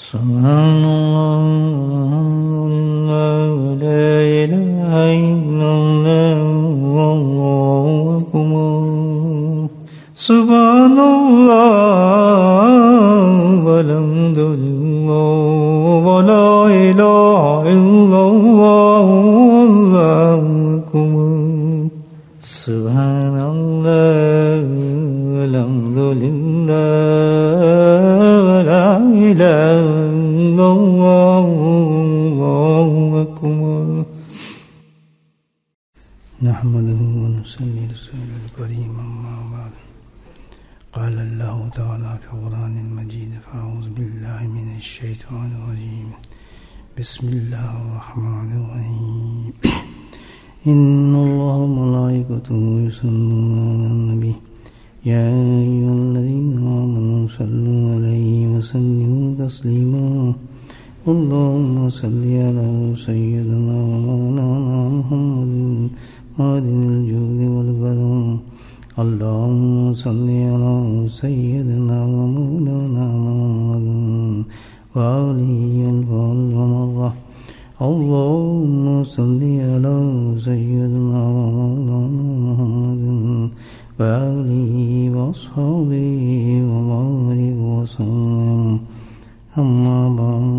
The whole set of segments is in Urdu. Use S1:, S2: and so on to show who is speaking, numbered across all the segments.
S1: سبحان اللہ لا الہ الا اللہ واللہ اکبر سبحان اللہ والحمد للہ ولا الہ الا اللہ واللہ اکبر سبحان اللہ والحمد للہ ولا الہ نحمده ونصلي على رسوله الكريم أما بعد قال الله تعالى في القرآن المجيد فأعوذ بالله من الشيطان الرجيم بسم الله الرحمن الرحيم إن الله وملائكته يصلون على النبي يا أيها الذين آمنوا صلوا عليه وسلموا تسليما اللهم صل على سيدنا ومولانا محمد معدن الجود والكرم اللهم صل على سيدنا ومولانا محمد وآله والمرة اللهم صل على سيدنا ومولانا محمد وآله وأصحابه وبارك وسلم أما بعد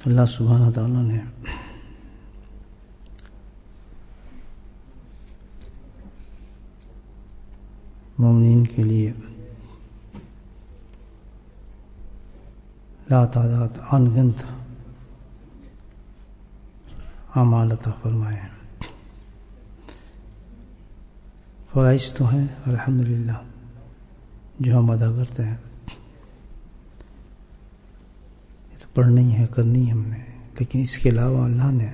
S1: اللہ سبحانہ تعالیٰ نے مومنین کے لیے لا تعداد انگنت اعمال عطا فرمائے ہیں. فرائض تو ہیں الحمدللہ جو ہم ادا کرتے ہیں، پڑھنی ہے، کرنی ہے ہم نے، لیکن اس کے علاوہ اللہ نے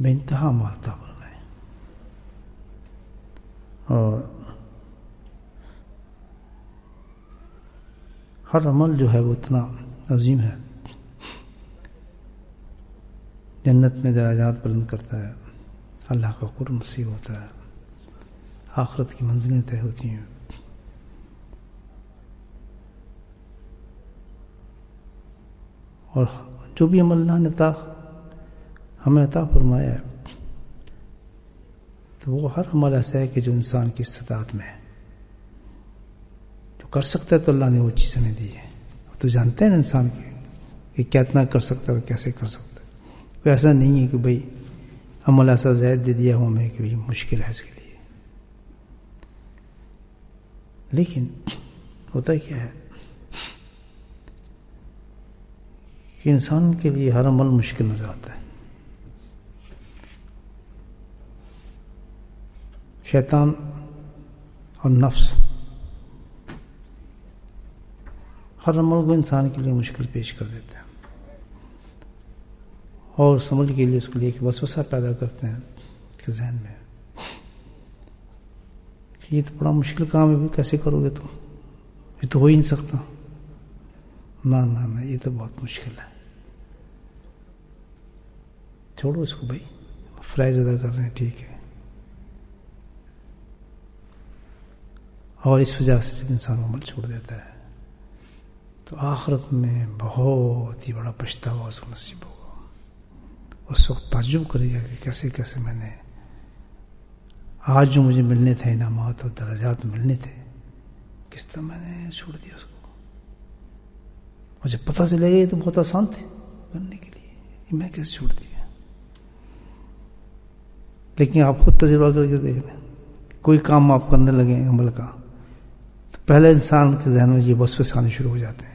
S1: بے انتہا اعمال عطا فرمائے اور ہر عمل جو ہے وہ اتنا عظیم ہے، جنت میں درجات بلند کرتا ہے، اللہ کا قرب نصیب ہوتا ہے، آخرت کی منزلیں طے ہوتی ہیں. اور جو بھی عمل اللہ نے ہمیں عطا فرمایا ہے تو وہ ہر عمل ایسا ہے کہ جو انسان کی استطاعت میں ہے، جو کر سکتا ہے تو اللہ نے وہ چیز ہمیں دی ہے. تو جانتے ہیں انسان کہ کیا اتنا کر سکتا ہے اور کیسے کر سکتا ہے. کوئی ایسا نہیں ہے کہ بھئی عمل ایسا زائد دے دیا ہو ہمیں کہ بھئی مشکل ہے اس کے لیے. لیکن ہوتا کیا ہے کہ انسان کے لیے ہر عمل مشکل نظر آتا ہے. شیطان اور نفس ہر عمل کو انسان کے لیے مشکل پیش کر دیتے ہیں اور سمجھ کے لیے اس کے لیے ایک وسوسہ پیدا کرتے ہیں کہ ذہن میں کہ یہ تو بڑا مشکل کام ہے، کیسے کرو گے تم، یہ تو ہو ہی نہیں سکتا. نہ یہ تو بہت مشکل ہے، چھوڑو اس کو بھائی، فرائض ادا کر رہے ہیں ٹھیک ہے. اور اس وجہ سے جب انسان عمل چھوڑ دیتا ہے تو آخرت میں بہت ہی بڑا پچھتاوا اس کو نصیب ہوگا. اس وقت تعجب کرے گا کہ کیسے کیسے میں نے آج جو مجھے ملنے تھے انعامات اور درجات ملنے تھے، کس طرح میں نے چھوڑ دیا اس کو. مجھے پتہ چلے گا یہ تو بہت آسان تھے کرنے کے لیے، یہ میں کیسے چھوڑ دیا. لیکن آپ خود تجربہ کر کے دیکھ لیں، کوئی کام آپ کرنے لگے عمل کا تو پہلے انسان کے ذہن میں یہ وسوسے آنے شروع ہو جاتے ہیں،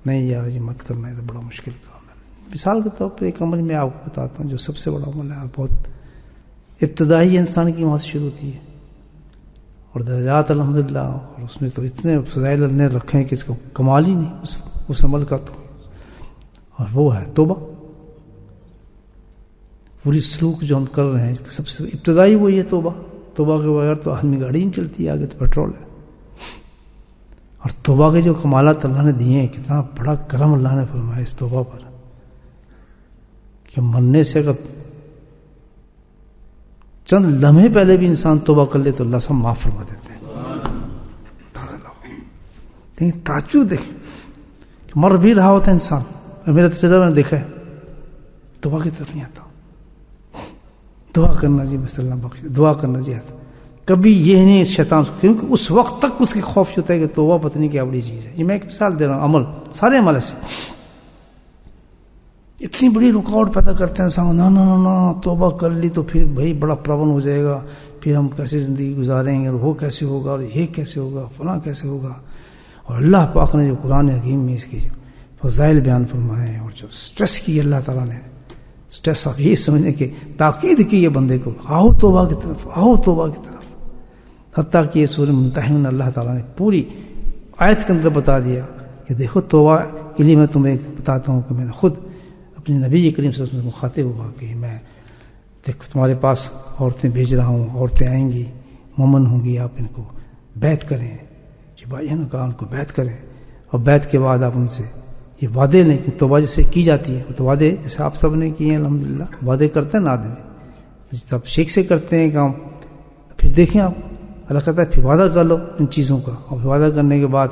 S1: نہیں یار یہ مت کرنا ہے تو بڑا مشکل کام ہے. مثال کے طور پر ایک عمل میں آپ کو بتاتا ہوں جو سب سے بڑا عمل ہے، بہت ابتدائی انسان کی وہاں سے شروع ہوتی ہے اور درجات الحمدللہ، اور اس میں تو اتنے فضائل نے رکھے ہیں کہ اس کا کمال ہی نہیں اس عمل کا. تو اور وہ ہے توبہ. پوری سلوک جو ہم کر رہے ہیں اس کا سب سے ابتدائی وہی ہے توبہ. توبہ کے بغیر تو آدمی گاڑی نہیں چلتی، آگے تو پیٹرول ہے. اور توبہ کے جو کمالات اللہ نے دیے ہیں، کتنا بڑا کرم اللہ نے فرمایا اس توبہ پر کہ مرنے سے اگر چند لمحے پہلے بھی انسان توبہ کر لے تو اللہ سب معاف فرما دیتے ہیں. لیکن تعجب دیکھیں کہ مر بھی رہا ہوتا ہے انسان. میرا تجربہ میں نے دیکھا ہے, توبہ کی طرف نہیں آتا. دعا کرنا جی بس اللہ بخش, دعا کرنا جی. کبھی یہ نہیں شیطان, کیونکہ اس وقت تک اس کی خوف ہوتا ہے کہ توبہ پتہ نہیں کیا بڑی چیز ہے. یہ میں ایک مثال دے رہا ہوں, عمل سارے عمل سے اتنی بڑی رکاوٹ پیدا کرتے ہیں انسان. نہ توبہ کر لی تو پھر بھائی بڑا پرابلم ہو جائے گا, پھر ہم کیسے زندگی گزاریں گے, اور وہ کیسے ہوگا, اور یہ کیسے ہوگا, فلاں کیسے ہوگا. اور اللہ پاک نے جو قرآن حکیم میں اس کی جو فضائل بیان فرمائے ہیں, اور جو سٹریس کی اللہ تعالیٰ نے, سٹریس آپ یہی سمجھنے کہ تاکید کی یہ بندے کو, آؤ توبہ کی طرف, آؤ توبہ کی طرف. حتیٰ کہ یہ سورہ ممتحنہ میں اللہ تعالیٰ نے پوری آیت کے اندر بتا دیا کہ دیکھو توبہ کے لیے میں تمہیں بتاتا ہوں کہ میں نے خود اپنے نبی کریم صلی اللہ علیہ وسلم سے مخاطب ہوا کہ میں دیکھو تمہارے پاس عورتیں بھیج رہا ہوں, عورتیں آئیں گی, مومن ہوں گی, آپ ان کو بیعت کریں. جی بھائی نے کہا ان کو بیعت کریں, اور بیعت کے بعد آپ ان سے یہ وعدے نہیں کہ توبہ جیسے کی جاتی ہے, تو وعدے جیسے آپ سب نے کیے ہیں الحمدللہ, وعدے کرتے ہیں نا آدمی, جب شیخ سے کرتے ہیں کام, پھر دیکھیں آپ اللہ کہتا ہے پھر وعدہ کر لو ان چیزوں کا, اور وعدہ کرنے کے بعد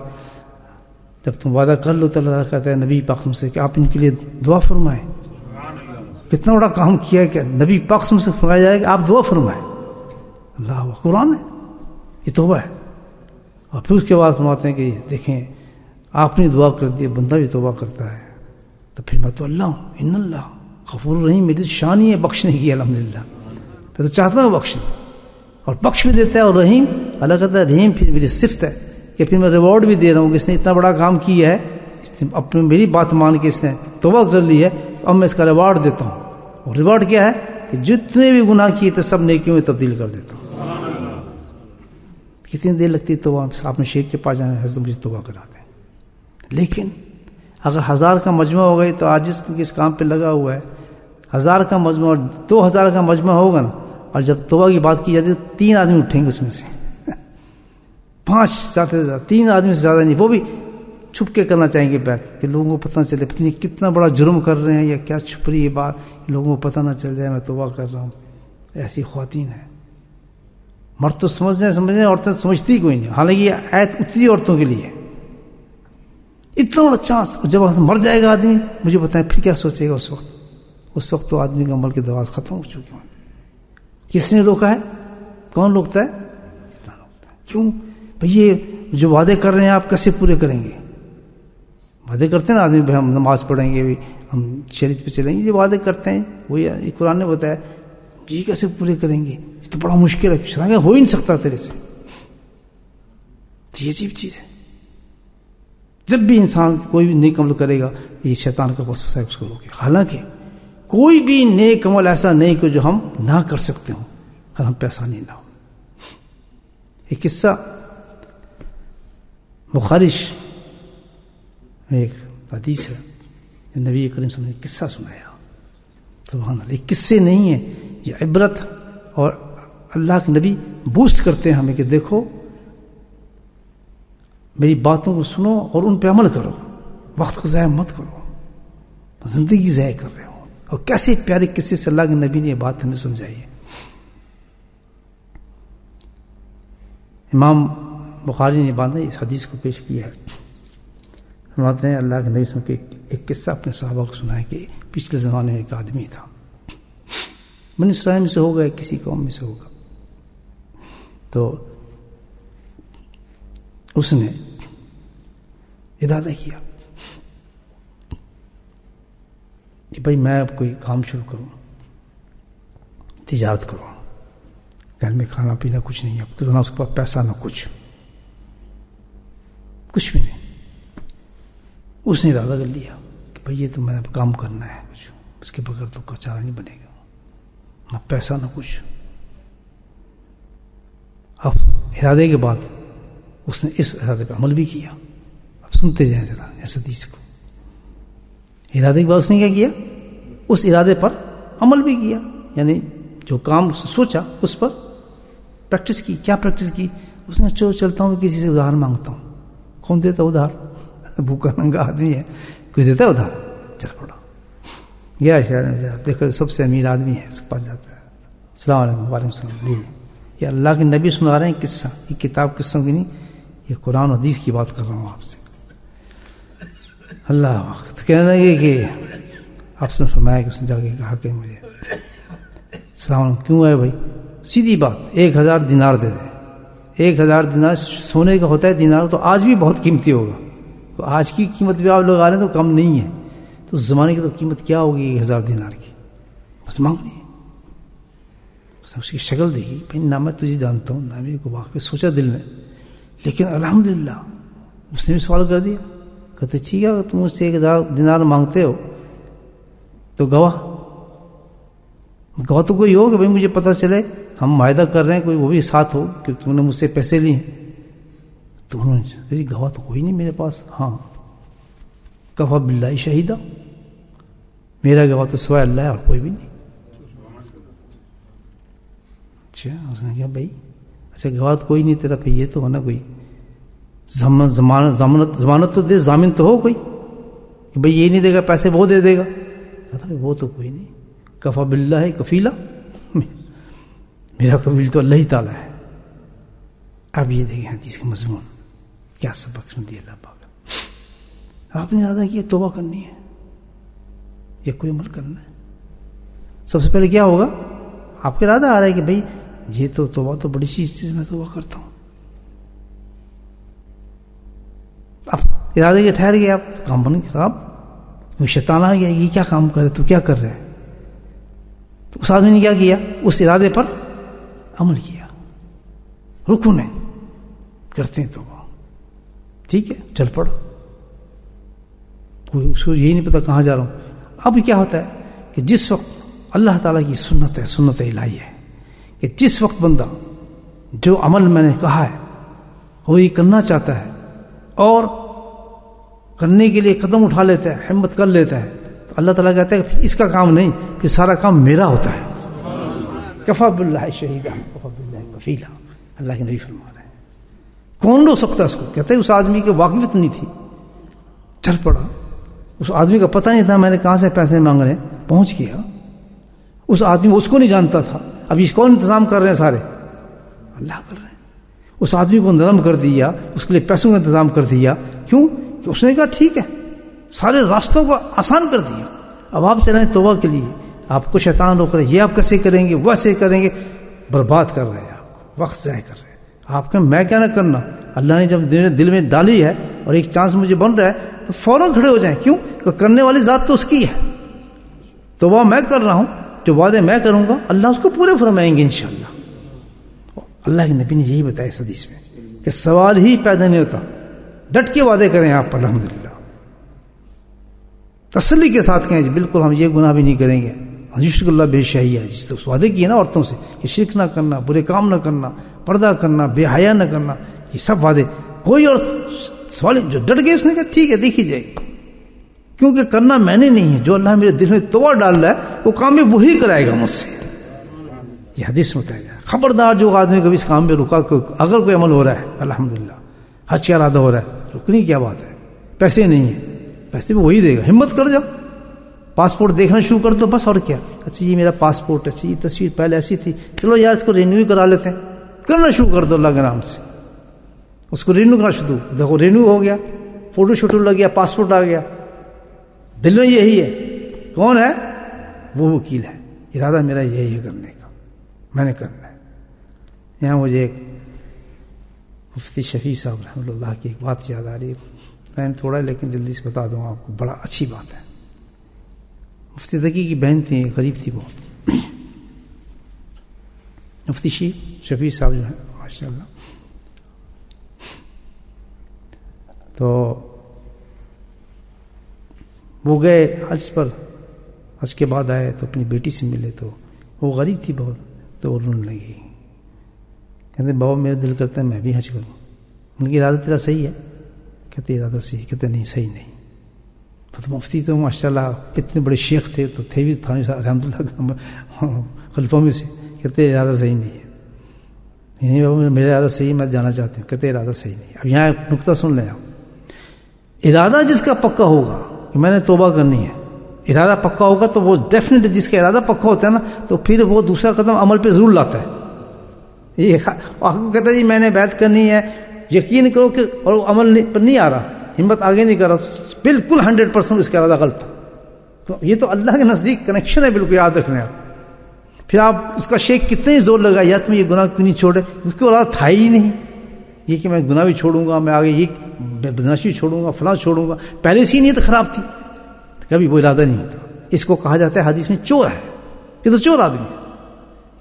S1: جب تم وعدہ کر لو تو اللہ کہتا ہے نبی پاک سے کہ آپ ان کے لیے دعا فرمائیں. کتنا بڑا کام کیا ہے کہ نبی پاک سے فرمایا جائے کہ آپ دعا فرمائیں. اللہ قرآن ہے, یہ توبہ ہے. اور پھر اس کے بعد فرماتے ہیں کہ دیکھیں آپ نے دعا کر دی, بندہ بھی توبہ کرتا ہے, تو پھر میں تو اللہ ہوں, ان اللہ غفور الرحیم, میری شان ہی ہے بخشنے کی الحمدللہ, میں تو چاہتا ہوں بخشنے, اور بخش بھی دیتا ہے. اور رحیم, اللہ کہتا ہے رحیم پھر میری صفت ہے کہ پھر میں ریوارڈ بھی دے رہا ہوں کہ اس نے اتنا بڑا کام کیا ہے, اس نے اپنی میری بات مان کے اس نے توبہ کر لی ہے, تو اب میں اس کا ریوارڈ دیتا ہوں. اور ریوارڈ کیا ہے کہ جتنے بھی گناہ کیے تھے سب نیکیوں میں تبدیل کر دیتا ہوں. کتنی دیر لگتی ہے توبہ, آپ نے شیخ کے پاس جانا ہے, حضرت مجھے توبہ کراتے ہیں. لیکن اگر 1000 کا مجمع ہو گئی تو آج اس کام پہ لگا ہوا ہے, 1000 کا مجمع اور 2000 کا مجمع ہوگا نا, اور جب توبہ کی بات کی جاتی ہے 3 آدمی اٹھیں گے اس میں سے, 5 زیادہ سے زیادہ, 3 آدمی سے زیادہ نہیں, وہ بھی چھپ کے کرنا چاہیں گے بیعت, کہ لوگوں کو پتہ نہ چلے پتہ نہیں کتنا بڑا جرم کر رہے ہیں یا کیا چھپ رہی ہے بات, لوگوں کو پتہ نہ چل جائے میں توبہ کر رہا ہوں. ایسی خواتین ہیں. مرد تو سمجھنے عورتیں سمجھتی کوئی نہیں, حالانکہ یہ آیت اتنی عورتوں کے لیے اتنا بڑا چانس. جب مر جائے گا آدمی, مجھے بتائیں پھر کیا سوچے گا اس وقت. اس وقت تو آدمی کا عمل کے دواز ختم ہو چکے ہیں. کس نے روکا ہے؟ کون روکتا ہے؟ کیوں بھئی یہ جو وعدے کر رہے ہیں آپ کیسے پورے کریں گے؟ وعدے کرتے ہیں نا آدمی, ہم نماز پڑھیں گے, ہم شریعت پہ چلیں گے, یہ وعدے کرتے ہیں, وہی قرآن نے بتایا, یہ کیسے پورے کریں گے, یہ تو بڑا مشکل ہے, ہو ہی نہیں سکتا تیرے سے. تو یہ عجیب چیز ہے. جب بھی انسان کوئی بھی نیک عمل کرے گا, یہ شیطان کا وسوسہ ہے, اس کو روکے. حالانکہ کوئی بھی نیک عمل ایسا نہیں کہ جو ہم نہ کر سکتے ہوں اگر ہم پیسہ نہیں نہ ہو. ایک قصہ بخاری میں ایک حدیث ہے, نبی کریم صلی اللہ علیہ وسلم نے قصہ سنایا. سبحان اللہ, یہ قصے نہیں ہیں, یہ عبرت, اور اللہ کے نبی بوسٹ کرتے ہیں ہمیں کہ دیکھو میری باتوں کو سنو اور ان پہ عمل کرو, وقت کو ضائع مت کرو, زندگی ضائع کر رہے ہو. اور کیسے پیارے قصے سے اللہ کے نبی نے یہ بات ہمیں سمجھائی ہے. امام بخاری نے باندھا اس حدیث کو پیش کیا ہے. فرماتے ہیں اللہ کے نبی صلی اللہ علیہ وسلم کے ایک قصہ اپنے صحابہ کو سنا ہے کہ پچھلے زمانے میں ایک آدمی تھا, بنی اسرائیل میں سے ہوگا, کسی قوم میں سے ہوگا. تو اس نے ارادہ کیا کہ بھائی میں اب کوئی کام شروع کروں, تجارت کروں. گھر میں کھانا پینا کچھ نہیں ہے, نہ اس کے پاس پیسہ نہ کچھ بھی نہیں. اس نے ارادہ کر لیا کہ بھائی یہ تو میں نے کام کرنا ہے, کچھ اس کے بغیر تو چارہ نہیں بنے گا, نہ پیسہ نہ کچھ. اب ارادے کے بعد اس نے اس ارادے پہ عمل بھی کیا. اب سنتے جائیں ذرا اس حدیث کو. ارادے کے بعد اس نے کیا کیا؟ اس ارادے پر عمل بھی کیا, یعنی جو کام اس نے سوچا اس پر پریکٹس کی. کیا پریکٹس کی؟ اس نے چلتا ہوں کسی سے ادھار مانگتا ہوں. کون دیتا ادھار؟ بھوکا ننگا آدمی ہے, کوئی دیتا ہے ادھار؟ چل پڑا گیا شہر میں, دیکھو سب سے امیر آدمی ہے, اس کے پاس جاتا ہے, السلام علیکم. وعلیکم السلام. جی یہ اللہ کے نبی سنا رہے ہیں قصہ, یہ کتاب قصوں کی نہیں, یہ قرآن و حدیث کی بات کر رہا ہوں آپ سے. اللہ وقت کہنے لگے کہ آپ نے فرمایا کہ اس نے جا کے کہا کہ مجھے السلام علیکم کیوں ہے بھائی, سیدھی بات 1000 دینار دے دے. 1000 دینار سونے کا ہوتا ہے, دینار تو آج بھی بہت قیمتی ہوگا, تو آج کی قیمت بھی آپ لوگ آ رہے ہیں تو کم نہیں ہے, تو اس زمانے کی تو قیمت کیا ہوگی 1000 دینار کی. بس مانگ نہیں, اس کی شکل دیکھی, بھائی نہ میں تجھے جانتا ہوں نہ میرے کو واقعی سوچا دل میں, لیکن الحمدللہ اس نے بھی سوال کر دیا. کہتے ٹھیک ہے اگر تم مجھ سے 1000 دینار مانگتے ہو تو گواہ تو کوئی ہو کہ بھائی مجھے پتہ چلے ہم معاہدہ کر رہے ہیں, کوئی وہ بھی ساتھ ہو کہ تم نے مجھ سے پیسے لیے ہیں. تو انہوں نے گواہ تو کوئی نہیں میرے پاس. ہاں کفا باللہ شہیدہ, میرا گواہ تو سوائے اللہ ہے اور کوئی بھی نہیں. اچھا اس نے کہا بھائی اچھا گواہ تو کوئی نہیں تیرا, پھر یہ تو ہونا کوئی ضمانت تو دے, ضامن تو ہو کوئی کہ بھئی یہ نہیں دے گا پیسے وہ دے دے گا. کہتا وہ تو کوئی نہیں. کفا باللہ کفیلا, میرا کفیل تو اللہ ہی تعالیٰ ہے. اب یہ دیکھیں حدیث کا مضمون کیا سبق میں دیا اللہ پاک. آپ نے ارادہ کیا توبہ کرنی ہے یا کوئی عمل کرنا ہے, سب سے پہلے کیا ہوگا, آپ کا ارادہ آ رہا ہے کہ بھئی یہ تو توبہ تو بڑی چیز میں توبہ کرتا ہوں. اب ارادے کے ٹھہر گئے, آپ کام بن گیا. اب کوئی شیطان آ گیا, یہ کیا کام کرے, تو کیا کر رہے ہے. تو اس آدمی نے کیا کیا, اس ارادے پر عمل کیا. رکو نہیں کرتے ہیں توبہ, ٹھیک ہے چل پڑو. کوئی اس کو یہی نہیں پتا کہاں جا رہا ہوں. اب کیا ہوتا ہے کہ جس وقت اللہ تعالیٰ کی سنت ہے, سنت الہی ہے کہ جس وقت بندہ جو عمل میں نے کہا ہے وہ یہ کرنا چاہتا ہے اور کرنے کے لیے قدم اٹھا لیتا ہے, ہمت کر لیتا ہے, تو اللہ تعالیٰ کہتا ہے کہ پھر اس کا کام نہیں, پھر سارا کام میرا ہوتا ہے. کفا باللہ شہیدہ کفا باللہ کفیلا, اللہ کے نبی فرما رہے ہیں. کون رو سکتا ہے اس کو, کہتے ہیں اس آدمی کی واقفیت نہیں تھی, چل پڑا. اس آدمی کا پتہ نہیں تھا میں نے کہاں سے پیسے مانگنے, پہنچ گیا. اس آدمی اس کو نہیں جانتا تھا. اب اس کون انتظام کر رہے ہیں, سارے اللہ کر رہے ہیں. اس آدمی کو نرم کر دیا, اس کے لیے پیسوں کا انتظام کر دیا. کیوں کہ اس نے کہا ٹھیک ہے, سارے راستوں کو آسان کر دیا. اب آپ چلیں توبہ کے لیے, آپ کو شیطان روک رہے, یہ آپ کیسے کریں گے, ویسے کریں گے, برباد کر رہے ہیں آپ کو, وقت ضائع کر رہے ہیں. آپ کا میں کیا نہ کرنا, اللہ نے جب دل میں ڈالی ہے اور ایک چانس مجھے بن رہا ہے تو فوراً کھڑے ہو جائیں. کیوں کہ کرنے والی ذات تو اس کی ہے. توبہ میں کر رہا ہوں, جو وعدے میں کروں گا اللہ اس کو پورے فرمائیں گے انشاءاللہ. اللہ کے نبی نے یہی بتایا اس حدیث میں کہ سوال ہی پیدا نہیں ہوتا, ڈٹ کے وعدے کریں آپ الحمدللہ, تسلی کے ساتھ کہیں بالکل ہم یہ گناہ بھی نہیں کریں گے. یشرک اللہ بے شہیہ, جس طرح وعدے کیے نا عورتوں سے کہ شرک نہ کرنا, برے کام نہ کرنا, پردہ کرنا, بے حیا نہ کرنا, یہ سب وعدے. کوئی عورت سوال جو ڈٹ گئی اس نے کہا ٹھیک ہے دیکھی جائے گی, کیونکہ کرنا میں نے نہیں ہے, جو اللہ میرے دل میں توبہ ڈال رہا ہے وہ کام بھی وہی کرائے گا مجھ سے. یہ حدیث میں بتایا. خبردار جو آدمی کبھی اس کام پہ رکا, اگر کوئی عمل ہو رہا ہے الحمدللہ, حج کا ارادہ ہو رہا ہے, رکنے کی کیا بات ہے, پیسے نہیں ہیں, پیسے بھی وہی دے گا, ہمت کر جاؤ, پاسپورٹ دیکھنا شروع کر دو بس, اور کیا. اچھا یہ میرا پاسپورٹ, اچھا یہ تصویر پہلے ایسی تھی, چلو یار اس کو رینیو کرا لیتے ہیں, کرنا شروع کر دو اللہ کے نام سے. اس کو رینیو کرنا شروع, دیکھو رینیو ہو گیا, فوٹو شوٹو لگ گیا, پاسپورٹ آ گیا, دل میں یہی ہے. کون ہے وہ وکیل ہے, ارادہ میرا یہی ہے کرنے کا, میں نے کرنا ہے. یہاں مجھے ایک مفتی شفیع صاحب رحمۃ اللہ کی ایک بات یاد آ رہی ہے. ٹائم تھوڑا ہے لیکن جلدی سے بتا دوں آپ کو, بڑا اچھی بات ہے. مفتی تقی کی بہن تھی, غریب تھی بہت. مفتی شفیع صاحب جو ہے ماشاء اللہ, تو وہ گئے حج پر, حج کے بعد آئے تو اپنی بیٹی سے ملے, تو وہ غریب تھی بہت, تو وہ رونے لگی. کہتے بابا میرا دل کرتا ہے میں بھی حج کروں. ان کی ارادہ تیرا صحیح ہے, کہتے ارادہ صحیح, کہتے نہیں صحیح نہیں. تو مفتی تو ماشاء اللہ اتنے بڑے شیخ تھے, تو تھے بھی الحمد للہ خلفوں میں سے, کہتے ارادہ صحیح نہیں ہے. نہیں بابا میرا ارادہ صحیح, میں جانا چاہتی ہوں. کہتے ارادہ صحیح نہیں. اب یہاں ایک نقطہ سن لیں آپ, ارادہ جس کا پکا ہوگا کہ میں نے توبہ کرنی ہے, ارادہ پکا ہوگا تو وہ ڈیفینیٹ، جس کا ارادہ پکا ہوتا ہے نا تو پھر وہ دوسرا قدم عمل پہ ضرور لاتا ہے. یہ کہتا ہے جی میں نے بیعت کرنی ہے، یقین کرو کہ اور عمل پر نہیں آ رہا، ہمت آگے نہیں کر رہا، بالکل 100% اس کا ارادہ غلط ہے. تو یہ تو اللہ کے نزدیک کنیکشن ہے، بالکل یاد رکھنا ہے. پھر آپ اس کا شیخ کتنے زور لگا یا تم یہ گناہ کیوں نہیں چھوڑے، اس کو ارادہ تھا ہی نہیں یہ کہ میں گناہ بھی چھوڑوں گا، میں آگے یہ بدمعاشی چھوڑوں گا، فلاں چھوڑوں گا. پہلے سے ہی نیت خراب تھی، کبھی وہ ارادہ نہیں ہوتا. اس کو کہا جاتا ہے حدیث میں چور ہے، یہ تو چور آدمی ہے،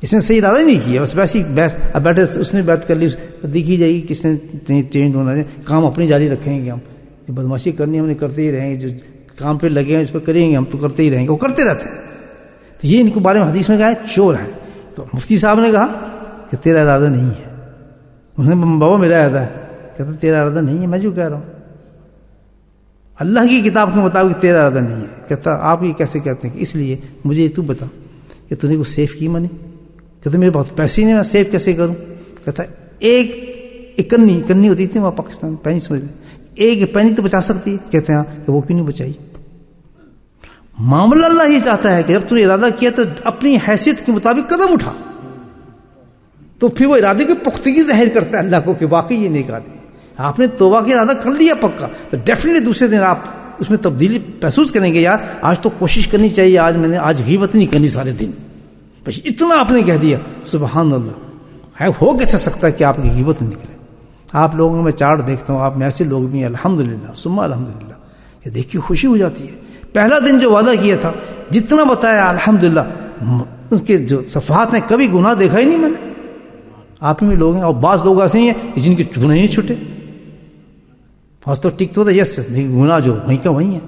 S1: اس نے صحیح ارادہ ہی نہیں کیا، بس ویسے ہی اب بیٹھے اس نے بات کر لی، دیکھی جائے گی کس نے چینج ہونا ہے. کام اپنی جاری رکھیں گے ہم، جو بدمعاشی کرنی ہے ہم نے کرتے ہی رہیں گے، جو کام پہ لگے ہیں اس پہ کریں گے ہم تو کرتے ہی رہیں گے، وہ کرتے رہتے ہیں. تو یہ ان کے بارے میں حدیث میں کہا ہے چور ہے. تو مفتی صاحب نے کہا کہ تیرا ارادہ نہیں ہے. اس نے بابا میرا ارادہ ہے. کہتا تیرا ارادہ نہیں ہے، میں جو کہہ رہا ہوں اللہ کی کتاب کے مطابق تیرا ارادہ نہیں ہے. کہتا آپ یہ کیسے کہتے ہیں؟ کہ اس لیے مجھے تو بتا کہ تو نے وہ سیف کی منی. کہتا میرے بہت پیسے نہیں، میں سیف کیسے کروں؟ کہتا ایک کنی ہوتی تھی وہاں پاکستان، پینی سمجھتے، ایک پینی تو بچا سکتی ہے. کہتے ہیں کہ وہ کیوں نہیں بچائی؟ معاملہ اللہ یہ چاہتا ہے کہ جب تو نے ارادہ کیا تو اپنی حیثیت کے مطابق قدم اٹھا. تو پھر وہ ارادے کی پختگی ظاہر کرتا ہے اللہ کو کہ واقعی یہ نیک آدمی. آپ نے توبہ کا ارادہ کر لیا پکا تو ڈیفینیٹلی دوسرے دن آپ اس میں تبدیلی محسوس کریں گے. یار آج تو کوشش کرنی چاہیے، آج غیبت نہیں کرنی سارے دن. بس اتنا آپ نے کہہ دیا، سبحان اللہ. ہو کیسے سکتا ہے کہ آپ کی غیبت نکلے؟ آپ لوگوں میں میں چارٹ دیکھتا ہوں، آپ میں ایسے لوگ بھی ہیں الحمدللہ ثم الحمدللہ، یہ دیکھ کے خوشی ہو جاتی ہے. پہلا دن جو وعدہ کیا تھا، جتنا بتایا الحمدللہ، ان کے جو صفحات ہیں کبھی گناہ دیکھا ہی نہیں میں نے. آپ میں لوگ ہیں، اور بعض لوگ ایسے ہیں جن کے گناہ ہی چھٹے. بعض تو ٹک تو یس گناہ جو وہیں کا وہیں ہے.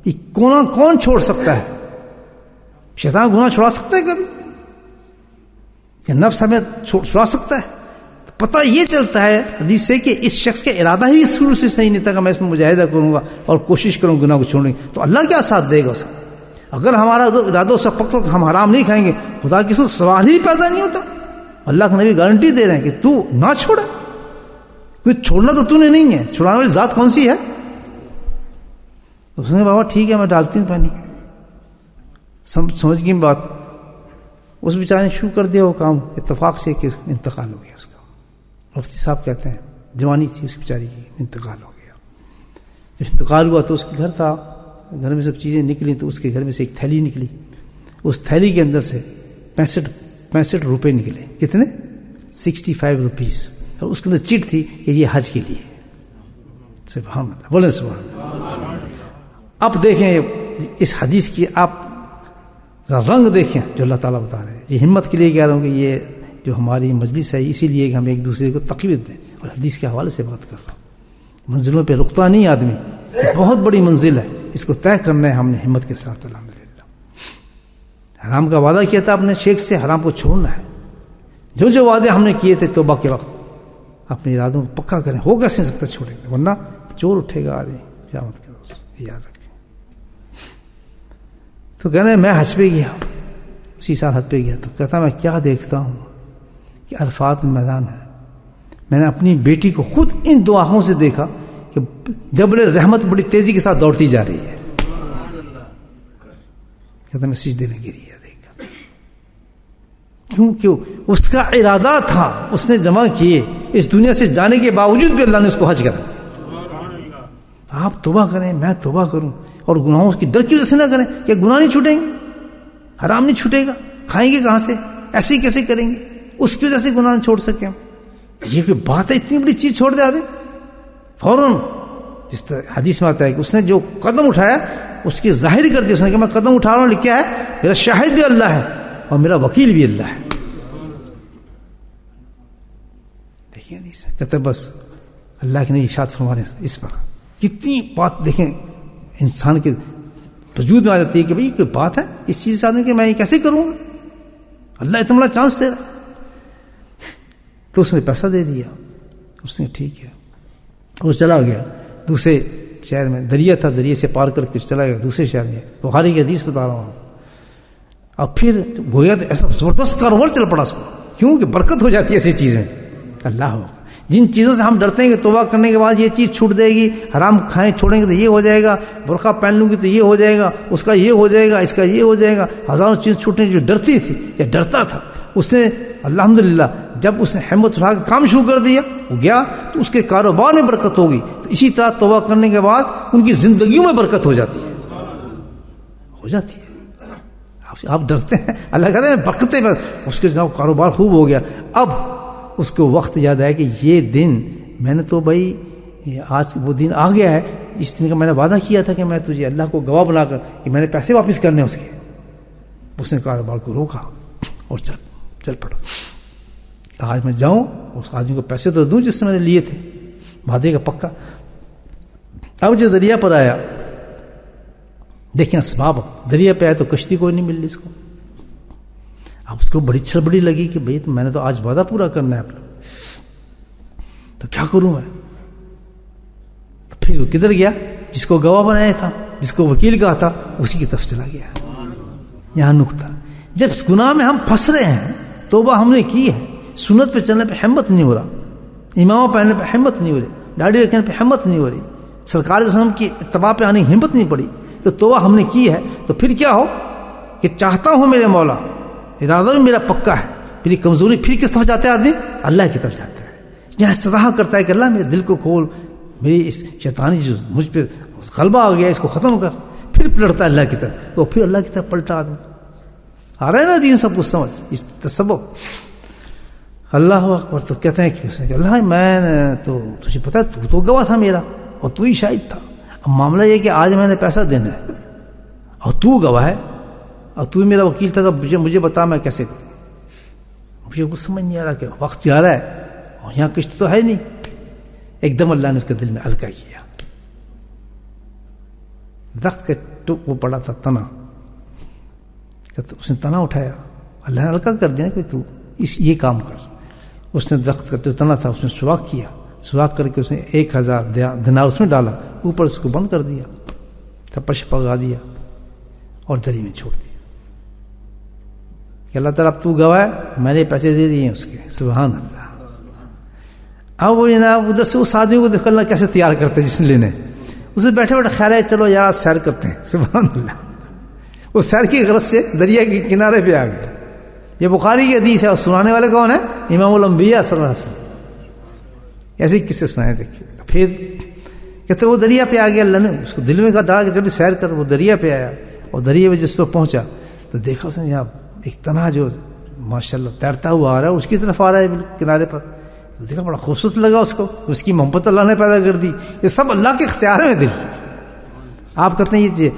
S1: یہ کون چھوڑ سکتا ہے؟ شیطان گناہ چھوڑا سکتا ہے کبھی؟ کہ نفس ہمیں چھوڑا سکتا ہے؟ پتہ یہ چلتا ہے حدیث سے کہ اس شخص کا ارادہ ہی شروع سے صحیح نہیں تھا کہ میں اس میں مجاہدہ کروں گا اور کوشش کروں گناہ کو چھوڑنے کی. تو اللہ کیا ساتھ دے گا اس کا؟ اگر ہمارا ارادہ سے پکا ہم حرام نہیں کھائیں گے، خدا کی سوال ہی پیدا نہیں ہوتا. اللہ کے نبی گارنٹی دے رہے ہیں کہ تو نہ چھوڑا. کوئی چھوڑنا تو نے نہیں ہے، چھوڑانے والی ذات کون سی ہے؟ اس نے بابا ٹھیک ہے میں ڈالتی ہوں پانی. سمجھ گئی بات. اس بیچارے نے شروع کر دیا وہ کام، اتفاق سے کہ انتقال ہو گیا اس کا. مفتی صاحب کہتے ہیں جوانی تھی اس بیچاری کی، انتقال ہو گیا. جب انتقال ہوا تو اس کے گھر تھا، گھر میں سب چیزیں نکلی تو اس کے گھر میں سے ایک تھیلی نکلی. اس تھیلی کے اندر سے 65 روپے نکلے. کتنے؟ 65 روپیز. اور اس کے اندر چٹ تھی کہ یہ حج کے لیے. سبحان اللہ، بولیں سبحان اللہ. اب دیکھیں اس حدیث کی آپ ذرا رنگ دیکھیں جو اللہ تعالیٰ بتا رہے ہیں. یہ ہمت کے لیے کہہ رہا ہوں کہ یہ جو ہماری مجلس ہے اسی لیے کہ ہم ایک دوسرے کو تقویت دیں اور حدیث کے حوالے سے بات کر رہا ہوں. منزلوں پہ رکتا نہیں آدمی، بہت بڑی منزل ہے، اس کو طے کرنا ہے ہم نے ہمت کے ساتھ. الحمدللہ حرام کا وعدہ کیا تھا اپنے شیخ سے، حرام کو چھوڑنا ہے. جو وعدے ہم نے کیے تھے توبہ کے وقت اپنے ارادوں کو پکا کریں. ہو کیسے نہیں سکتا چھوڑیں گے، ورنہ چور اٹھے گا آدمی قیامت کے روز. یاد رکھیں. تو کہنا ہے میں حج پہ گیا، اسی سال حج پہ گیا تو کہتا میں کیا دیکھتا ہوں کہ عرفات میں میدان ہے. میں نے اپنی بیٹی کو خود ان دو آنکھوں سے دیکھا کہ جبل رحمت بڑی تیزی کے ساتھ دوڑتی جا رہی ہے. کہتا میں سجدے میں گری ہے دیکھا. کیوں؟ اس کا ارادہ تھا، اس نے جمع کیے. اس دنیا سے جانے کے باوجود بھی اللہ نے اس کو حج کرا. آپ توبہ کریں، میں توبہ کروں، اور گناہوں کی ڈر کی وجہ سے نہ کریں کہ گناہ نہیں چھوٹیں گے، حرام نہیں چھوٹے گا، کھائیں گے کہاں سے، ایسے ہی کیسے کریں گے، اس کی وجہ سے گناہ نہیں چھوڑ سکے ہم. یہ کوئی بات ہے؟ اتنی بڑی چیز چھوڑ دے آدمی فوراً. جس طرح حدیث میں آتا ہے کہ اس نے جو قدم اٹھایا اس کی ظاہر کر دی. اس نے کہ میں قدم اٹھا رہا ہوں، لکھا ہے میرا شاہد بھی اللہ ہے اور میرا وکیل بھی اللہ ہے. دیکھیں حدیث کہتے بس اللہ کے نے ارشاد فرمانے اس پر کتنی بات دیکھیں انسان کے وجود میں آ جاتی ہے کہ بھئی کوئی بات ہے اس چیز سے آدمی کہ میں یہ کیسے کروں گا، اللہ اتنا بڑا چانس دے رہا. تو اس نے پیسہ دے دیا. اس نے ٹھیک ہے، وہ چلا گیا دوسرے شہر میں. دریا تھا، دریا سے پار کر کے چلا گیا دوسرے شہر میں. بخاری کی حدیث بتا رہا ہوں. اب پھر گویا تو ایسا زبردست کاروبار چل پڑا اس کو. کیوں کہ برکت ہو جاتی ہے ایسی چیزیں. اللہ ہو جن چیزوں سے ہم ڈرتے ہیں کہ توبہ کرنے کے بعد یہ چیز چھوٹ جائے گی، حرام کھائیں چھوڑیں گے تو یہ ہو جائے گا، برقع پہن لوں گی تو یہ ہو جائے گا، اس کا یہ ہو جائے گا، اس کا یہ ہو جائے گا، ہزاروں چیز چھوٹنے جو ڈرتی تھی یا ڈرتا تھا، اس نے الحمدللہ جب اس نے ہمت اٹھا کے کام شروع کر دیا، وہ گیا تو اس کے کاروبار میں برکت ہوگی. تو اسی طرح توبہ کرنے کے بعد ان کی زندگیوں میں برکت ہو جاتی ہے. آپ ڈرتے ہیں، اللہ کہتے ہیں برکتیں، اس کے جناب کاروبار خوب ہو گیا. اب اس کو وقت یاد آیا کہ یہ دن میں نے تو بھائی آج وہ دن آ گیا ہے اس دن کا میں نے وعدہ کیا تھا کہ میں تجھے اللہ کو گواہ بنا کر کہ میں نے پیسے واپس کرنے اس کے. اس نے کاروبار کو روکا اور چل پڑا. آج میں جاؤں اس آدمی کو پیسے تو دوں جس سے میں نے لیے تھے، وعدے کا پکا. اب جو دریا پر آیا، دیکھیں اسباب، دریا پہ آیا تو کشتی کوئی نہیں مل رہی اس کو. اب اس کو بڑی چھڑبڑی لگی کہ بھئی تو میں نے تو آج وعدہ پورا کرنا ہے اپنا، تو کیا کروں میں. تو پھر وہ کدھر گیا؟ جس کو گواہ بنایا تھا، جس کو وکیل کہا تھا، اسی کی طرف چلا گیا. یہاں نقطہ، جب گناہ میں ہم پھنس رہے ہیں، توبہ ہم نے کی ہے، سنت پہ چلنے پہ ہمت نہیں ہو رہا، امامہ پہننے پہ ہمت نہیں ہو رہی، داڑھی رکھنے پہ ہمت نہیں ہو رہی، سرکار وسلم کی اتباع پہ آنے کی ہمت نہیں پڑی، تو توبہ ہم نے کی ہے. تو پھر کیا ہو کہ چاہتا ہوں میرے مولا، ارادہ بھی میرا پکا ہے، میری کمزوری، پھر کس طرف جاتا ہے آدمی؟ اللہ کی طرف جاتا ہے. یہاں استطاع کرتا ہے کہ اللہ میرے دل کو کھول، میری اس شیطانی جو مجھ پہ غلبہ آ گیا اس کو ختم کر. پھر پلٹتا ہے اللہ کی طرف، تو پھر اللہ کی طرف پلٹا آدمی. آ رہا ہے نا دین سب کچھ سمجھ، اس تصوف. اللہ اکبر. تو کہتے ہیں کہ اللہ میں تو تجھے پتا ہے تو گواہ تھا میرا اور تو ہی شاہد تھا. اب معاملہ یہ کہ آج میں نے پیسہ دینا ہے اور تو گواہ ہے اور تو میرا وکیل تھا، تو مجھے بتا میں کیسے کروں. مجھے کچھ سمجھ نہیں آ رہا کہ وقت جا رہا ہے اور یہاں کشت تو ہے نہیں. ایک دم اللہ نے اس کے دل میں ہلکا کیا. درخت کے وہ پڑا تھا تنا، اس نے تنا اٹھایا، اللہ نے ہلکا کر دیا کہ تو یہ کام کر. اس نے درخت کا جو تنا تھا اس نے سوراخ کیا، سوراخ کر کے اس نے 1000 دینار اس میں ڈالا، اوپر اس کو بند کر دیا، تھپا شپا گا دیا اور دری میں چھوڑ دیا کہ اللہ تعالیٰ اب تو گواہ ہے، میں نے پیسے دے دیے اس کے. سبحان اللہ. اب وہ جناب ادھر سے اس آدمی کو دیکھ کر کیسے تیار کرتے جس نے لینے، اسے بیٹھے بیٹھے خیال ہے چلو یار سیر کرتے ہیں. سبحان اللہ. وہ سیر کی غرض سے دریا کے کنارے پہ آ گیا. یہ بخاری کی حدیث ہے اور سنانے والے کون ہے؟ امام الانبیاء صلی اللہ علیہ وسلم. ایسے ہی قصے سنائے. دیکھیے پھر کہتے وہ دریا پہ آ گیا، اللہ نے اس کو دل میں ڈالا کہ جب سیر کر. وہ دریا پہ آیا اور دریا پہ جس پر پہنچا تو دیکھا اس نے یہاں ایک تنا جو ماشاءاللہ تیرتا ہوا آ رہا ہے، اس کی طرف آ رہا ہے کنارے پر. تو دیکھا بڑا خوبصورت لگا اس کو، اس کی محبت اللہ نے پیدا کر دی. یہ سب اللہ کے اختیار میں دل. آپ کہتے ہیں یہ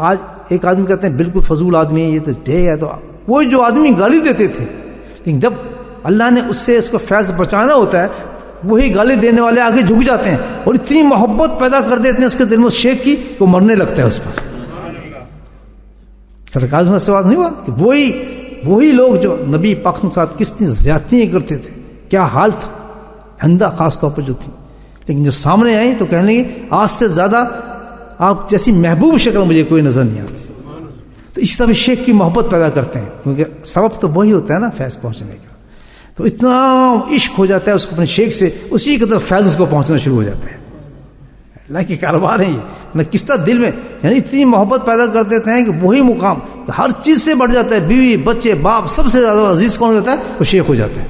S1: آج ایک آدمی کہتے ہیں بالکل فضول آدمی ہے، یہ تو ڈے ہے. تو وہ جو آدمی گالی دیتے تھے، لیکن جب اللہ نے اس سے اس کو فیض بچانا ہوتا ہے، وہی گالی دینے والے آگے جھک جاتے ہیں اور اتنی محبت پیدا کر دیتے ہیں اس کے دل میں شیخ کی کہ وہ مرنے لگتا ہے اس پر. سرکار سے بات نہیں ہوا کہ وہی لوگ جو نبی پاک کے ساتھ کتنی زیادتیاں کرتے تھے، کیا حال تھا، ہندا خاص طور پر جو تھی، لیکن جو سامنے آئی تو کہنے لگے آج سے زیادہ آپ جیسی محبوب شکل مجھے کوئی نظر نہیں آتی. تو اس طرح شیخ کی محبت پیدا کرتے ہیں، کیونکہ سبب تو وہی ہوتا ہے نا فیض پہنچنے کا. تو اتنا عشق ہو جاتا ہے اس کو اپنے شیخ سے، اسی کی طرف فیض اس کو پہنچنا شروع ہو جاتا ہے. اللہ کی کاروبار ہے یہ. نہ کس طرح دل میں یعنی اتنی محبت پیدا کر دیتے ہیں کہ وہی مقام ہر چیز سے بڑھ جاتا ہے. بیوی بچے باپ سب سے زیادہ عزیز کون ہوتا ہے؟ وہ شیخ ہو جاتا ہے.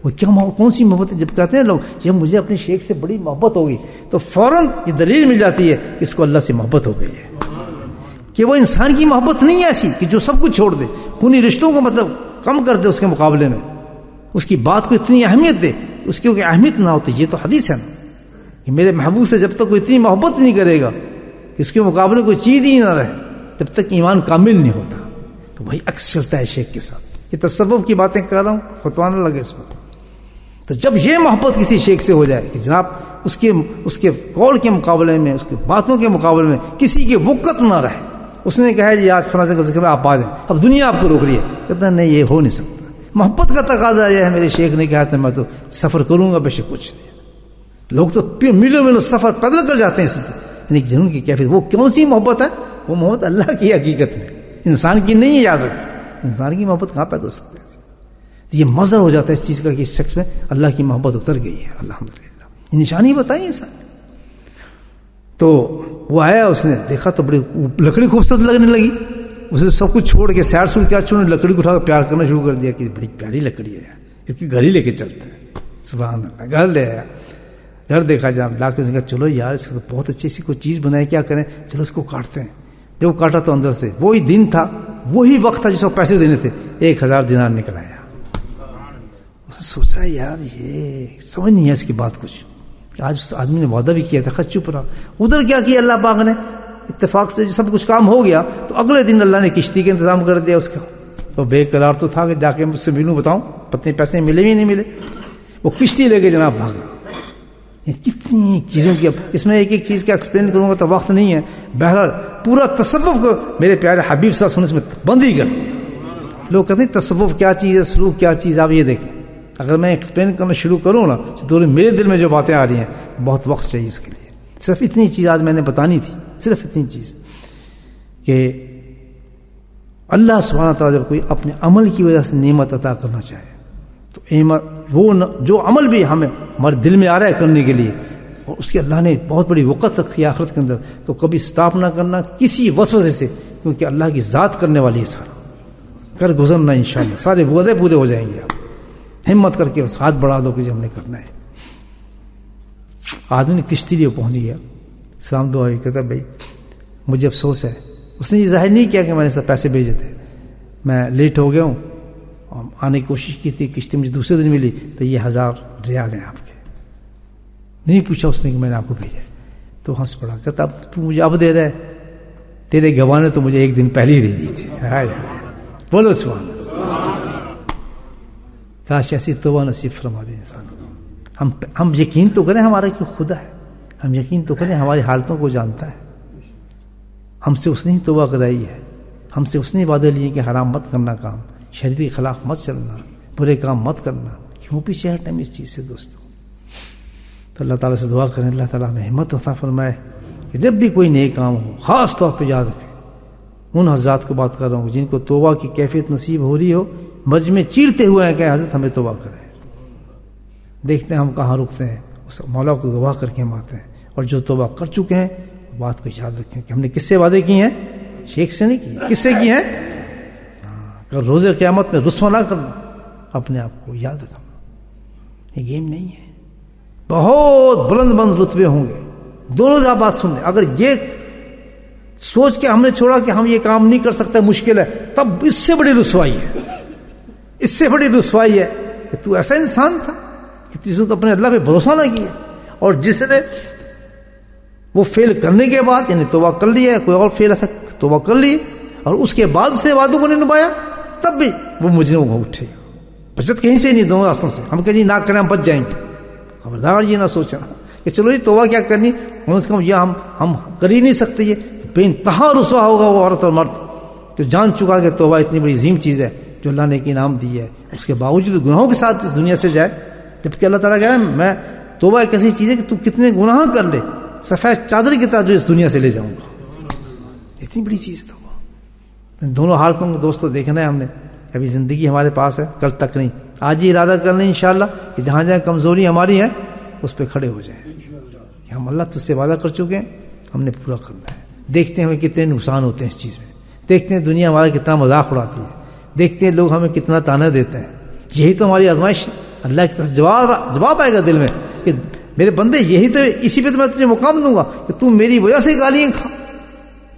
S1: وہ کیا کون سی محبت ہے؟ جب کہتے ہیں لوگ جب مجھے اپنے شیخ سے بڑی محبت ہوگی تو فوراً یہ دلیل مل جاتی ہے کہ اس کو اللہ سے محبت ہو گئی ہے. کہ وہ انسان کی محبت نہیں ہے ایسی کہ جو سب کچھ چھوڑ دے، خونی رشتوں کو مطلب کم کر دے، اس کے مقابلے میں اس کی بات کو اتنی اہمیت دے. اس کی اہمیت نہ ہو تو یہ تو حدیث ہے نا کہ میرے محبوب سے جب تک کوئی اتنی محبت نہیں کرے گا کہ اس کے مقابلے کوئی چیز ہی نہ رہے، جب تک ایمان کامل نہیں ہوتا. تو وہی عکس چلتا ہے شیخ کے ساتھ. یہ تصوف کی باتیں کر رہا ہوں، فتوا نہ لگے اس پر. تو جب یہ محبت کسی شیخ سے ہو جائے کہ جناب اس کے قول کے مقابلے میں، اس کی باتوں کے مقابلے میں کسی کی وقت نہ رہے. اس نے کہا جی آج فلاں سے ذکر آپ آ جائیں، اب دنیا آپ کو روک رہی ہے. کہتا نہیں یہ ہو نہیں سکتا. محبت کا تقاضا یہ ہے. میرے شیخ نے کہا تھا میں تو سفر کروں گا، بے شک کچھ نہیں. لوگ تو میلوں میلوں سفر پیدل کر جاتے ہیں. یعنی جنون کی کیفیت وہ کون سی محبت ہے؟ وہ محبت اللہ کی حقیقت میں، انسان کی نہیں ہے. یاد رکھیں انسان کی محبت کہاں پیدا ہو سکتی ہے؟ یہ مظہر ہو جاتا ہے اس چیز کا کہ اس شخص میں اللہ کی محبت اتر گئی ہے. الحمدللہ یہ نشانی بتائی انسان. تو وہ آیا, اس نے دیکھا تو بڑی لکڑی خوبصورت لگنے لگی. اسے سب کچھ چھوڑ کے سیر سور کیا چھوڑ, لکڑی کو اٹھا کر پیار کرنا شروع کر دیا کہ بڑی پیاری لکڑی ہے, اس کی گھر ہی لے کے چلتے ہیں. سبحان اللہ. گھر لے آیا, گھر دیکھا جا لا کے, اس نے کہا چلو یار اس کو بہت اچھی سی کوئی چیز بنائے, کیا کریں, چلو اس کو کاٹتے ہیں. جب وہ کاٹا تو اندر سے وہی دن تھا, وہی وقت تھا جس کو پیسے دینے تھے, 1000 دینار نکل آیا. اس نے سوچا یار یہ سمجھ نہیں ہے اس کی بات کچھ. آج اس آدمی نے وعدہ بھی کیا تھا, خود چپ رہا. ادھر کیا کیا اللہ پاک نے, اتفاق سے سب کچھ کام ہو گیا تو اگلے دن اللہ نے کشتی کا انتظام کر دیا اس کا. تو بے قرار تو تھا کہ جا کے مجھ سے ملوں, بتاؤں پتنے پیسے ملے بھی نہیں ملے. وہ کشتی لے کے جناب بھاگا. کتنی چیزوں کی, اب اس میں ایک ایک چیز کا ایکسپلین کروں گا تو وقت نہیں ہے. بہرحال پورا تصوف کو میرے پیارے حبیب صاحب سننے میں بند ہی کر دیا. لوگ کہتے ہیں تصوف کیا چیز ہے, سلوک کیا چیز. آپ یہ دیکھیں, اگر میں ایکسپلین کرنا شروع کروں نا تو میرے دل میں جو باتیں آ رہی ہیں بہت وقت چاہیے اس کے لیے. صرف اتنی چیز آج میں نے بتانی تھی, صرف اتنی چیز کہ اللہ سبحانہ تعالیٰ جب کوئی اپنے عمل کی وجہ سے نعمت عطا کرنا چاہے تو وہ جو عمل بھی ہمیں ہمارے دل میں آ رہا ہے کرنے کے لیے, اور اس کی اللہ نے بہت بڑی وقت رکھی آخرت کے اندر, تو کبھی سٹاپ نہ کرنا کسی وسوسے سے, کیونکہ اللہ کی ذات کرنے والی ہے. سارا کر گزرنا انشاءاللہ, سارے وعدے پورے ہو جائیں گے. آپ ہمت کر کے بس ہاتھ بڑھا دو کہ جو ہم نے کرنا ہے. آدمی نے کشتی لیے پہنچ گیا, شام دعا کہتا بھائی مجھے افسوس ہے. اس نے یہ ظاہر نہیں کیا کہ میں نے سب پیسے بھیجے تھے, میں لیٹ ہو گیا ہوں, آنے کی کوشش کی تھی, کشتی مجھے دوسرے دن ملی, تو یہ 1000 ریال ہیں آپ کے. نہیں پوچھا اس نے کہ میں نے آپ کو بھیجا. تو ہنس پڑا, کہتا اب تو مجھے اب دے رہا ہے, تیرے گواہ نے تو مجھے ایک دن پہلے ہی دے دی تھی. بولو سبحان اللہ. کاش ایسی توبہ نصیب فرما دے انسان. ہم یقین تو کریں ہمارا کہ خدا ہے, ہم یقین تو کریں ہماری حالتوں کو جانتا ہے. ہم سے اس نے ہی توبہ کرائی ہے, ہم سے اس نے وعدے لیے کہ حرام مت کرنا کام, شریعت کے خلاف مت چلنا, برے کام مت کرنا. کیوں پیچھے ہٹیں ہم اس چیز سے دوستوں؟ تو اللہ تعالیٰ سے دعا کریں اللہ تعالیٰ ہمیں ہمت عطا فرمائے کہ جب بھی کوئی نیک کام ہو خاص طور پہ یاد رکھیں. ان حضرات کو بات کر رہا ہوں جن کو توبہ کی کیفیت نصیب ہو رہی ہو, مرج میں چیرتے ہوئے ہیں کہ حضرت ہمیں توبہ کریں. دیکھتے ہیں ہم کہاں رکتے ہیں, اس مولا کو گواہ کر کے ہم آتے ہیں. اور جو توبہ کر چکے ہیں بات کو یاد رکھیں کہ ہم نے کس سے وعدے کی ہیں, شیخ سے نہیں کی, کس سے کی ہیں. کہ روز قیامت میں رسوا نہ کرنا, اپنے آپ کو یاد رکھنا. یہ گیم نہیں ہے, بہت بلند بلند رتبے ہوں گے. دونوں جہاں بات سن لیں, اگر یہ سوچ کے ہم نے چھوڑا کہ ہم یہ کام نہیں کر سکتے, مشکل ہے, تب اس سے بڑی رسوائی ہے, اس سے بڑی رسوائی ہے کہ تو ایسا انسان تھا کہ جس نے اپنے اللہ پہ بھروسہ نہ کیا, اور جس نے وہ فیل کرنے کے بعد یعنی توبہ کر لیا ہے, کوئی اور فیل ایسا توبہ کر لی اور اس کے بعد اس نے وعدوں کو نہیں نبھایا, تب بھی وہ مجرم ہو اٹھے گا. بچت کہیں سے نہیں, دونوں راستوں سے. ہم کہیں نہ کریں ہم بچ جائیں گے. خبردار یہ نہ سوچنا کہ چلو یہ توبہ کیا کرنی, کم سے کم یہ ہم کر ہی نہیں سکتے. یہ بے انتہا رسوا ہوگا وہ عورت اور مرد جو جان چکا کہ توبہ اتنی بڑی عظیم چیز ہے جو اللہ نے ایک انعام دی ہے, اس کے باوجود گناہوں کے ساتھ اس دنیا سے جائے. جبکہ اللہ تعالیٰ کہہ رہا ہے میں توبہ ایک ایسی چیز ہے کہ تو کتنے گناہ کر لے, سفید چادر کی طرح جو اس دنیا سے لے جاؤں گا. اتنی بڑی چیز توبہ. دونوں حالتوں کو دوستوں دیکھنا ہے ہم نے. ابھی زندگی ہمارے پاس ہے, کل تک نہیں. آج ہی ارادہ کر لیں انشاءاللہ کہ جہاں جہاں کمزوری ہماری ہے اس پہ کھڑے ہو جائیں کہ ہم اللہ تجھ سے وعدہ کر چکے ہیں, ہم نے پورا کرنا ہے. دیکھتے ہیں ہمیں کتنے نقصان ہوتے ہیں اس چیز میں, دیکھتے ہیں دنیا ہمارا کتنا مذاق اڑاتی ہے, دیکھتے ہیں لوگ ہمیں کتنا تانا دیتے ہیں. یہی تو ہماری آزمائش ہے. اللہ کی طرف جواب آئے گا دل میں کہ میرے بندے یہی تو, اسی پہ تو میں تجھے مقام دوں گا کہ تو میری وجہ سے گالیاں کھا,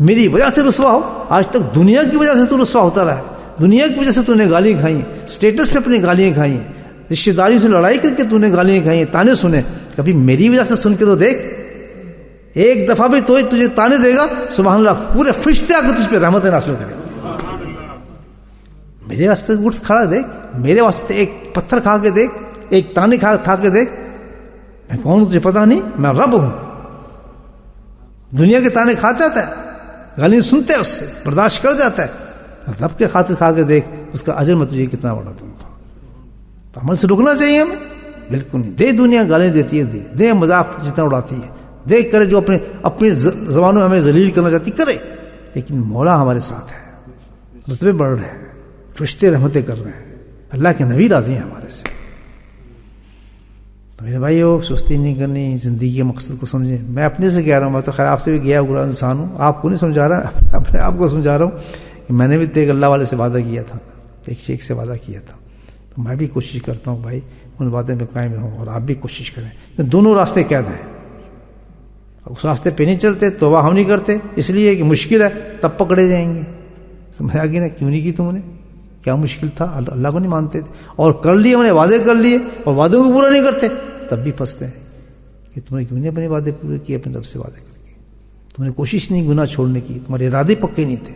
S1: میری وجہ سے رسوا ہو. آج تک دنیا کی وجہ سے تو رسوا ہوتا رہا ہے, دنیا کی وجہ سے تو نے گالیاں کھائی ہیں, اسٹیٹس پہ اپنی گالیاں کھائی ہیں, رشتہ داریوں سے لڑائی کر کے تو نے گالیاں کھائی ہیں, تانے سنے. کبھی میری وجہ سے سن کے تو دیکھ, ایک دفعہ بھی تو تجھے تانے دے گا سبحان اللہ, پورے فرشتے آ کے تجھ پہ رحمت نازل کرے گا. میرے واسطے اٹھ کھڑا دیکھ, میرے واسطے ایک پتھر کھا کے دیکھ, ایک تانے کھا کے دیکھ. میں کون تجھے پتا نہیں, میں رب ہوں. دنیا کے تانے کھا جاتا ہے, گالیاں سنتے ہے, اس سے برداشت کر جاتا ہے. رب کے خاطر کھا کے دیکھ, اس کا اجر میں تجھے کتنا بڑا دوں گا. تو عمل سے رکنا چاہیے ہمیں, بالکل نہیں. دے دنیا گالیاں دیتی ہے, دے مذاق جتنا اڑاتی ہے, دیکھ کرے جو اپنی زبانوں میں ہمیں ذلیل کرنا چاہتی کرے, لیکن مولا ہمارے ساتھ ہے, رتبے بڑھ رہے ہیں, فرشتے رحمتیں کر رہے ہیں, اللہ کے نبی راضی ہیں ہمارے سے. تو میرے بھائی وہ سستی نہیں کرنی, زندگی کے مقصد کو سمجھیں. میں اپنے سے کہہ رہا ہوں, میں تو خیر آپ سے بھی گیا ہوا انسان ہوں, آپ کو نہیں سمجھا رہا, اپنے آپ کو سمجھا رہا ہوں کہ میں نے بھی تو ایک اللہ والے سے وعدہ کیا تھا, ایک شیخ سے وعدہ کیا تھا. تو میں بھی کوشش کرتا ہوں بھائی ان وعدے میں قائم رہوں, اور آپ بھی کوشش کریں. دونوں راستے قید ہیں, اس راستے پہ نہیں چلتے توبہ ہم نہیں کرتے, اس لیے کہ مشکل ہے, تب پکڑے جائیں گے. سمجھ آ گئی نا, کیوں نہیں کی تم نے, کیا مشکل تھا, اللہ کو نہیں مانتے تھے, اور کر لیے ہم نے وعدے کر لیے, اور وعدوں کو پورا نہیں کرتے, تب بھی پھنستے ہیں کہ تم نے کیوں نہیں اپنے وعدے پورے کیے, اپنے رب سے وعدے کر کے تم نے کوشش نہیں گناہ چھوڑنے کی, تمہارے ارادے پکے نہیں تھے,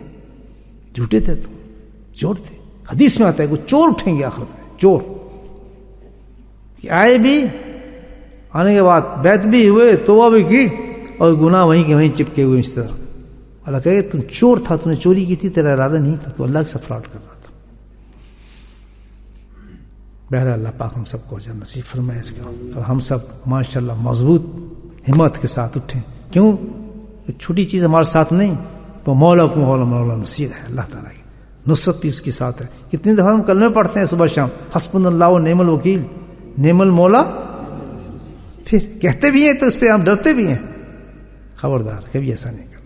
S1: جھوٹے تھے تم, چور تھے. حدیث میں آتا ہے کہ چور اٹھیں گے آخر میں, چور کہ آئے بھی, آنے کے بعد بیعت بھی ہوئے, توبہ بھی کی, اور گناہ وہیں کے وہیں چپکے ہوئے اس طرح. اللہ کہے تم چور تھا, تم نے چوری کی تھی, تیرا ارادہ نہیں تھا, تو اللہ کے ساتھ فراڈ کر رہا تھا. بہرحال اللہ پاک ہم سب کو اجر نصیب فرمائے اس کا, اور ہم سب ماشاءاللہ مضبوط ہمت کے ساتھ اٹھیں. کیوں, چھوٹی چیز ہمارے ساتھ نہیں, تو مولا نصیر ہے, اللہ تعالیٰ کی نصرت بھی اس کے ساتھ ہے. کتنی دفعہ ہم کلمے پڑھتے ہیں صبح شام, حسبنا اللہ و نعم الوکیل, نعم المولا, پھر کہتے بھی ہیں تو اس پہ ہم ڈرتے بھی ہیں. خبردار کبھی ایسا نہیں کرنا.